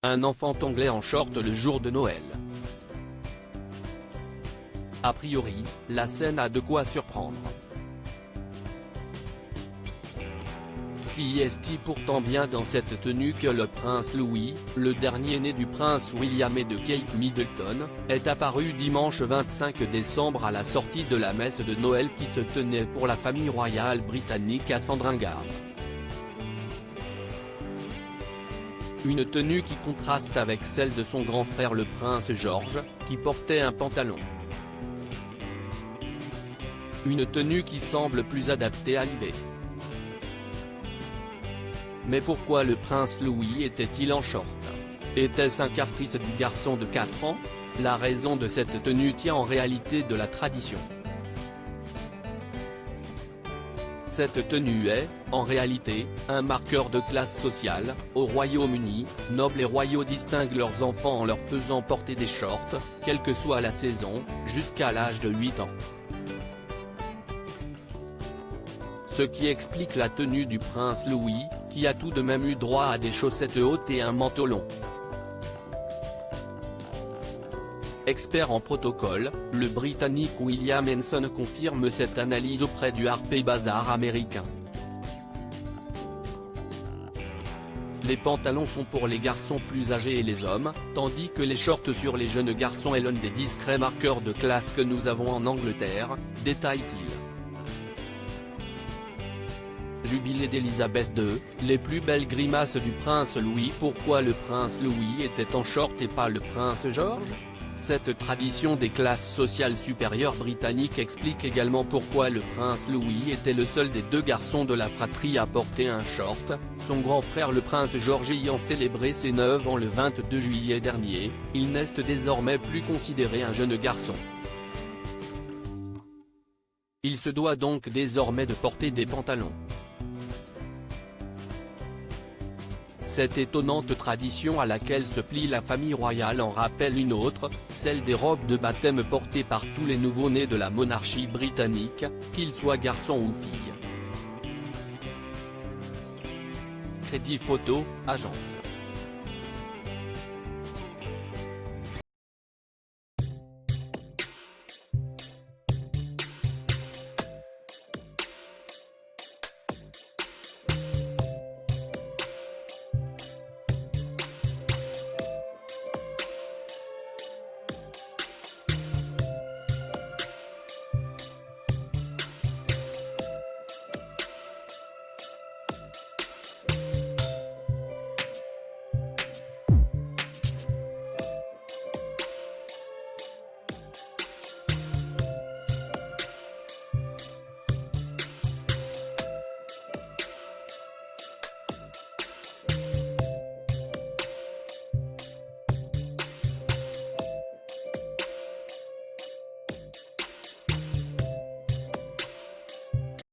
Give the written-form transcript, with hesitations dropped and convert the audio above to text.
Un enfant anglais en short le jour de Noël. A priori, la scène a de quoi surprendre. S'y est-il pourtant bien dans cette tenue que le prince Louis, le dernier né du prince William et de Kate Middleton, est apparu dimanche 25 décembre à la sortie de la messe de Noël qui se tenait pour la famille royale britannique à Sandringham. Une tenue qui contraste avec celle de son grand frère le prince George, qui portait un pantalon. Une tenue qui semble plus adaptée à l'hiver. Mais pourquoi le prince Louis était-il en short? Était-ce un caprice du garçon de 4 ans? La raison de cette tenue tient en réalité de la tradition. Cette tenue est, en réalité, un marqueur de classe sociale. Au Royaume-Uni, nobles et royaux distinguent leurs enfants en leur faisant porter des shorts, quelle que soit la saison, jusqu'à l'âge de 8 ans. Ce qui explique la tenue du prince Louis, qui a tout de même eu droit à des chaussettes hautes et un manteau long. Expert en protocole, le Britannique William Henson confirme cette analyse auprès du Harper's Bazaar américain. Les pantalons sont pour les garçons plus âgés et les hommes, tandis que les shorts sur les jeunes garçons est l'un des discrets marqueurs de classe que nous avons en Angleterre, détaille-t-il. Jubilé d'Élisabeth II, les plus belles grimaces du prince Louis. Pourquoi le prince Louis était en short et pas le prince George? Cette tradition des classes sociales supérieures britanniques explique également pourquoi le prince Louis était le seul des deux garçons de la fratrie à porter un short, son grand frère le prince George ayant célébré ses 9 ans le 22 juillet dernier, il n'est désormais plus considéré un jeune garçon. Il se doit donc désormais de porter des pantalons. Cette étonnante tradition à laquelle se plie la famille royale en rappelle une autre, celle des robes de baptême portées par tous les nouveau-nés de la monarchie britannique, qu'ils soient garçons ou filles. Crédit photo, agence.